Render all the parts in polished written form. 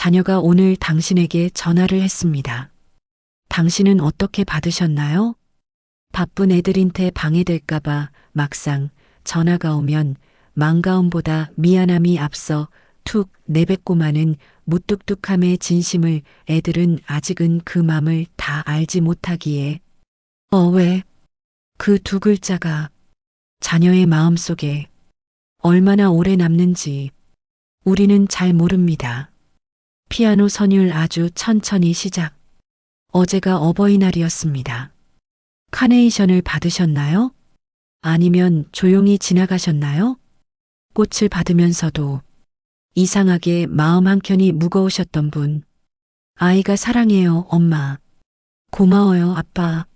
자녀가 오늘 당신에게 전화를 했습니다. 당신은 어떻게 받으셨나요? 바쁜 애들한테 방해될까봐 막상 전화가 오면 반가움보다 미안함이 앞서 툭 내뱉고마는 무뚝뚝함의 진심을 애들은 아직은 그 맘을 다 알지 못하기에 왜? 그 두 글자가 자녀의 마음속에 얼마나 오래 남는지 우리는 잘 모릅니다. 피아노 선율 아주 천천히 시작. 어제가 어버이날이었습니다. 카네이션을 받으셨나요? 아니면 조용히 지나가셨나요? 꽃을 받으면서도 이상하게 마음 한켠이 무거우셨던 분. 아이가 사랑해요, 엄마. 고마워요, 아빠.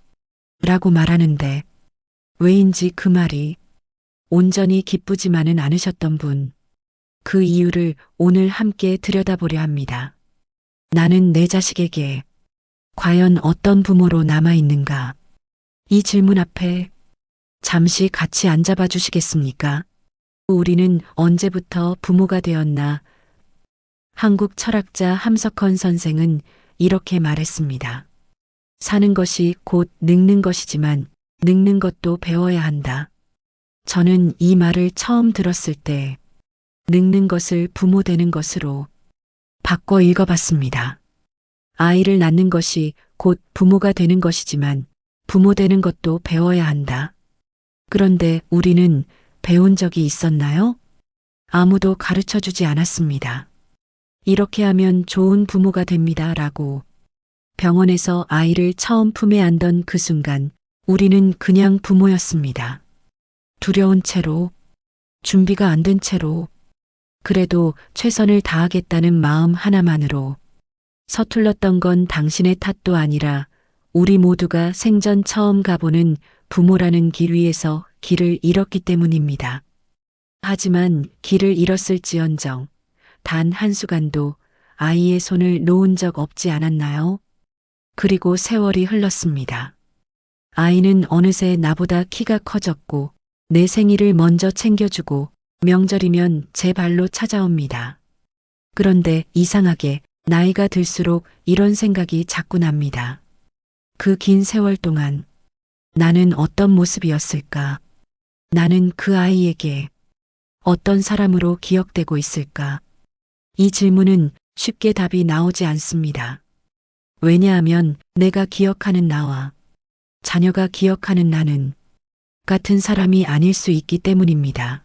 라고 말하는데 왜인지 그 말이 온전히 기쁘지만은 않으셨던 분. 그 이유를 오늘 함께 들여다보려 합니다. 나는 내 자식에게 과연 어떤 부모로 남아있는가? 이 질문 앞에 잠시 같이 앉아봐 주시겠습니까? 우리는 언제부터 부모가 되었나? 한국 철학자 함석헌 선생은 이렇게 말했습니다. 사는 것이 곧 늙는 것이지만 늙는 것도 배워야 한다. 저는 이 말을 처음 들었을 때 늙는 것을 부모 되는 것으로 바꿔 읽어봤습니다. 아이를 낳는 것이 곧 부모가 되는 것이지만 부모 되는 것도 배워야 한다. 그런데 우리는 배운 적이 있었나요? 아무도 가르쳐 주지 않았습니다. 이렇게 하면 좋은 부모가 됩니다. 라고. 병원에서 아이를 처음 품에 안던 그 순간 우리는 그냥 부모였습니다. 두려운 채로, 준비가 안 된 채로, 그래도 최선을 다하겠다는 마음 하나만으로. 서툴렀던 건 당신의 탓도 아니라 우리 모두가 생전 처음 가보는 부모라는 길 위에서 길을 잃었기 때문입니다. 하지만 길을 잃었을지언정 단 한순간도 아이의 손을 놓은 적 없지 않았나요? 그리고 세월이 흘렀습니다. 아이는 어느새 나보다 키가 커졌고 내 생일을 먼저 챙겨주고 명절이면 제 발로 찾아옵니다. 그런데 이상하게 나이가 들수록 이런 생각이 자꾸 납니다. 그 긴 세월 동안 나는 어떤 모습이었을까? 나는 그 아이에게 어떤 사람으로 기억되고 있을까? 이 질문은 쉽게 답이 나오지 않습니다. 왜냐하면 내가 기억하는 나와 자녀가 기억하는 나는 같은 사람이 아닐 수 있기 때문입니다.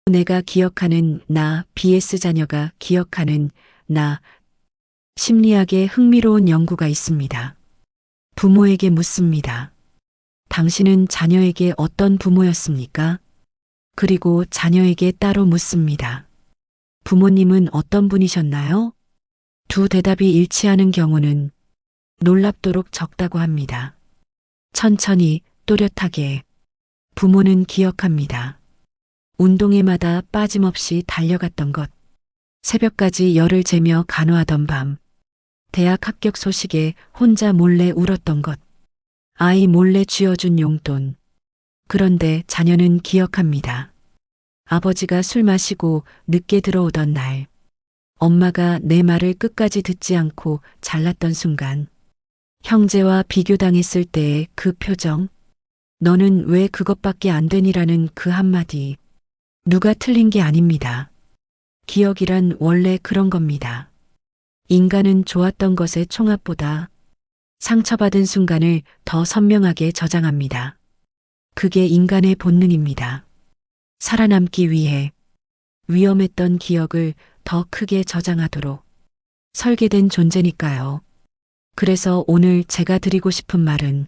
내가 기억하는 나 vs 자녀가 기억하는 나. 심리학에 흥미로운 연구가 있습니다. 부모에게 묻습니다. 당신은 자녀에게 어떤 부모였습니까? 그리고 자녀에게 따로 묻습니다. 부모님은 어떤 분이셨나요? 두 대답이 일치하는 경우는 놀랍도록 적다고 합니다. 천천히 또렷하게 부모는 기억합니다. 운동회마다 빠짐없이 달려갔던 것, 새벽까지 열을 재며 간호하던 밤, 대학 합격 소식에 혼자 몰래 울었던 것, 아이 몰래 쥐어준 용돈. 그런데 자녀는 기억합니다. 아버지가 술 마시고 늦게 들어오던 날, 엄마가 내 말을 끝까지 듣지 않고 잘랐던 순간, 형제와 비교당했을 때의 그 표정, 너는 왜 그것밖에 안 되니라는 그 한마디, 누가 틀린 게 아닙니다. 기억이란 원래 그런 겁니다. 인간은 좋았던 것의 총합보다 상처받은 순간을 더 선명하게 저장합니다. 그게 인간의 본능입니다. 살아남기 위해 위험했던 기억을 더 크게 저장하도록 설계된 존재니까요. 그래서 오늘 제가 드리고 싶은 말은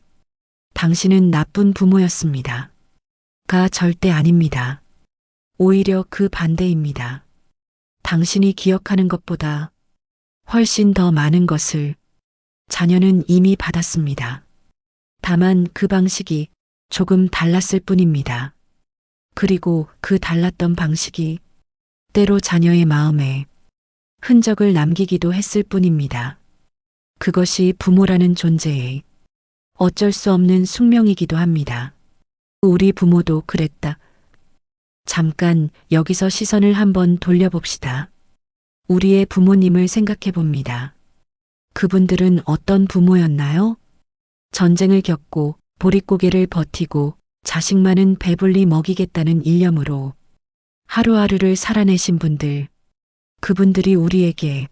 당신은 나쁜 부모였습니다. 가 절대 아닙니다. 오히려 그 반대입니다. 당신이 기억하는 것보다 훨씬 더 많은 것을 자녀는 이미 받았습니다. 다만 그 방식이 조금 달랐을 뿐입니다. 그리고 그 달랐던 방식이 때로 자녀의 마음에 흔적을 남기기도 했을 뿐입니다. 그것이 부모라는 존재의 어쩔 수 없는 숙명이기도 합니다. 우리 부모도 그랬다. 잠깐 여기서 시선을 한번 돌려봅시다. 우리의 부모님을 생각해 봅니다. 그분들은 어떤 부모였나요? 전쟁을 겪고 보릿고개를 버티고 자식만은 배불리 먹이겠다는 일념으로 하루하루를 살아내신 분들, 그분들이 우리에게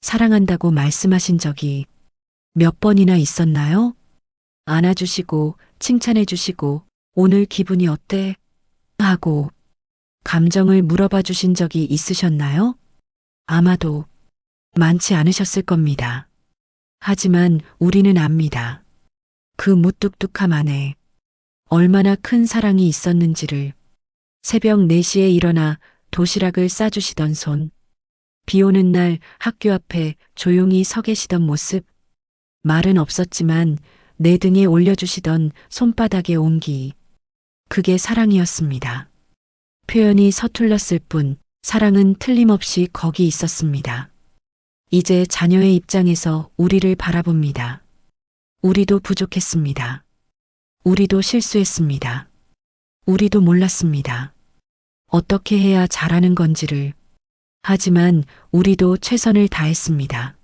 사랑한다고 말씀하신 적이 몇 번이나 있었나요? 안아주시고 칭찬해주시고 오늘 기분이 어때? 하고 감정을 물어봐 주신 적이 있으셨나요? 아마도 많지 않으셨을 겁니다. 하지만 우리는 압니다. 그 무뚝뚝함 안에 얼마나 큰 사랑이 있었는지를. 새벽 4시에 일어나 도시락을 싸주시던 손, 비 오는 날 학교 앞에 조용히 서 계시던 모습, 말은 없었지만 내 등에 올려주시던 손바닥의 온기, 그게 사랑이었습니다. 표현이 서툴렀을 뿐 사랑은 틀림없이 거기 있었습니다. 이제 자녀의 입장에서 우리를 바라봅니다. 우리도 부족했습니다. 우리도 실수했습니다. 우리도 몰랐습니다. 어떻게 해야 잘하는 건지를. 하지만 우리도 최선을 다했습니다.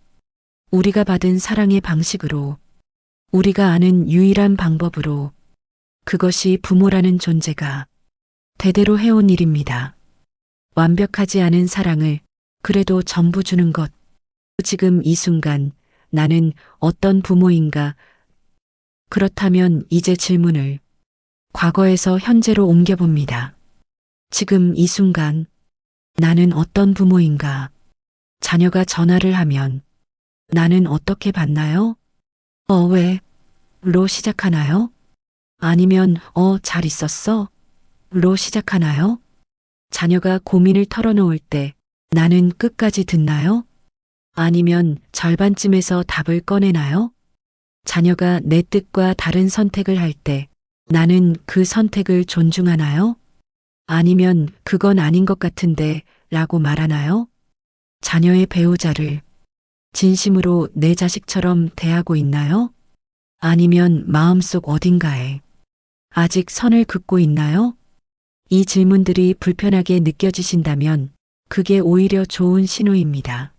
우리가 받은 사랑의 방식으로, 우리가 아는 유일한 방법으로. 그것이 부모라는 존재가 대대로 해온 일입니다. 완벽하지 않은 사랑을 그래도 전부 주는 것. 지금 이 순간 나는 어떤 부모인가? 그렇다면 이제 질문을 과거에서 현재로 옮겨봅니다. 지금 이 순간 나는 어떤 부모인가? 자녀가 전화를 하면 나는 어떻게 받나요? 왜? 로 시작하나요? 아니면 잘 있었어? 로 시작하나요? 자녀가 고민을 털어놓을 때 나는 끝까지 듣나요? 아니면 절반쯤에서 답을 꺼내나요? 자녀가 내 뜻과 다른 선택을 할 때 나는 그 선택을 존중하나요? 아니면 그건 아닌 것 같은데 라고 말하나요? 자녀의 배우자를 진심으로 내 자식처럼 대하고 있나요? 아니면 마음속 어딘가에 아직 선을 긋고 있나요? 이 질문들이 불편하게 느껴지신다면 그게 오히려 좋은 신호입니다.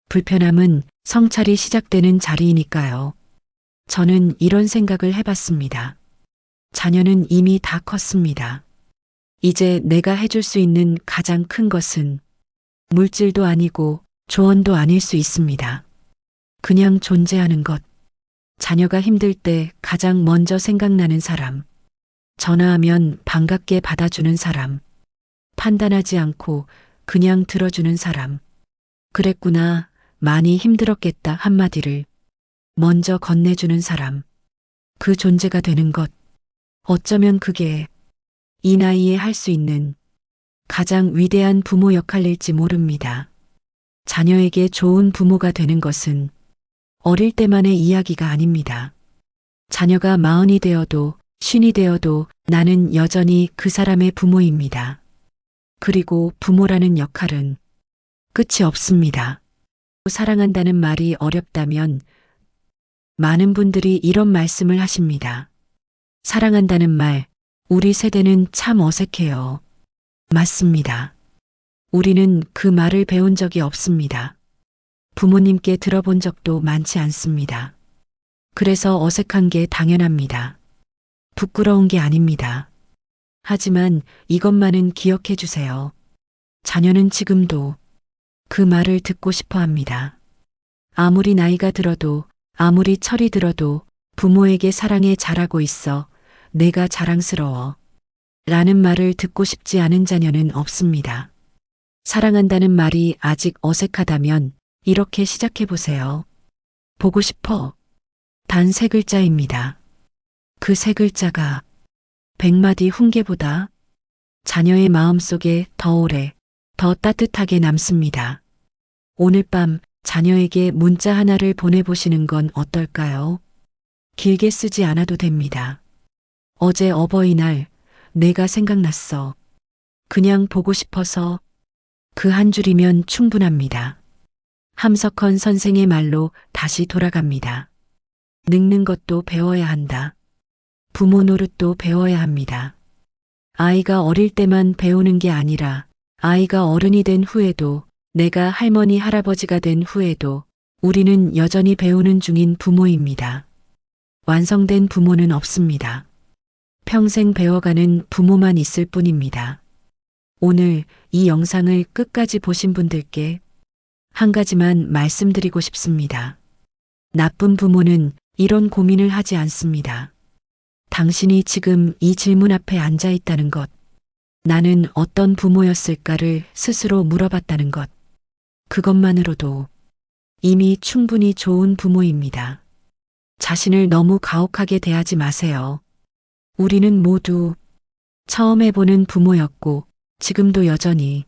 불편함은 성찰이 시작되는 자리이니까요. 저는 이런 생각을 해봤습니다. 자녀는 이미 다 컸습니다. 이제 내가 해줄 수 있는 가장 큰 것은 물질도 아니고 조언도 아닐 수 있습니다. 그냥 존재하는 것. 자녀가 힘들 때 가장 먼저 생각나는 사람. 전화하면 반갑게 받아주는 사람. 판단하지 않고 그냥 들어주는 사람. 그랬구나, 많이 힘들었겠다 한마디를 먼저 건네주는 사람. 그 존재가 되는 것. 어쩌면 그게 이 나이에 할 수 있는 가장 위대한 부모 역할일지 모릅니다. 자녀에게 좋은 부모가 되는 것은 어릴 때만의 이야기가 아닙니다. 자녀가 40이 되어도 50이 되어도 나는 여전히 그 사람의 부모입니다. 그리고 부모라는 역할은 끝이 없습니다. 사랑한다는 말이 어렵다면 많은 분들이 이런 말씀을 하십니다. 사랑한다는 말, 우리 세대는 참 어색해요. 맞습니다. 우리는 그 말을 배운 적이 없습니다. 부모님께 들어본 적도 많지 않습니다. 그래서 어색한 게 당연합니다. 부끄러운 게 아닙니다. 하지만 이것만은 기억해 주세요. 자녀는 지금도 그 말을 듣고 싶어 합니다. 아무리 나이가 들어도, 아무리 철이 들어도 부모에게 사랑에 자라고 있어. 내가 자랑스러워. 라는 말을 듣고 싶지 않은 자녀는 없습니다. 사랑한다는 말이 아직 어색하다면 이렇게 시작해 보세요. 보고 싶어. 단 3글자입니다. 그 3글자가 100마디 훈계보다 자녀의 마음속에 더 오래, 더 따뜻하게 남습니다. 오늘 밤 자녀에게 문자 하나를 보내보시는 건 어떨까요? 길게 쓰지 않아도 됩니다. 어제 어버이날 내가 생각났어. 그냥 보고 싶어서. 그 한 줄이면 충분합니다. 함석헌 선생의 말로 다시 돌아갑니다. 늙는 것도 배워야 한다. 부모 노릇도 배워야 합니다. 아이가 어릴 때만 배우는 게 아니라 아이가 어른이 된 후에도 내가 할머니, 할아버지가 된 후에도 우리는 여전히 배우는 중인 부모입니다. 완성된 부모는 없습니다. 평생 배워가는 부모만 있을 뿐입니다. 오늘 이 영상을 끝까지 보신 분들께 한 가지만 말씀드리고 싶습니다. 나쁜 부모는 이런 고민을 하지 않습니다. 당신이 지금 이 질문 앞에 앉아 있다는 것, 나는 어떤 부모였을까를 스스로 물어봤다는 것, 그것만으로도 이미 충분히 좋은 부모입니다. 자신을 너무 가혹하게 대하지 마세요. 우리는 모두 처음 해보는 부모였고 지금도 여전히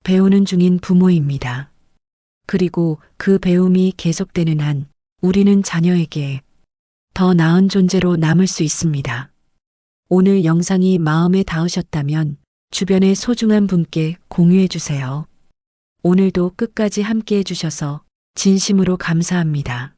배우는 중인 부모입니다. 그리고 그 배움이 계속되는 한 우리는 자녀에게 더 나은 존재로 남을 수 있습니다. 오늘 영상이 마음에 닿으셨다면 주변의 소중한 분께 공유해 주세요. 오늘도 끝까지 함께 해주셔서 진심으로 감사합니다.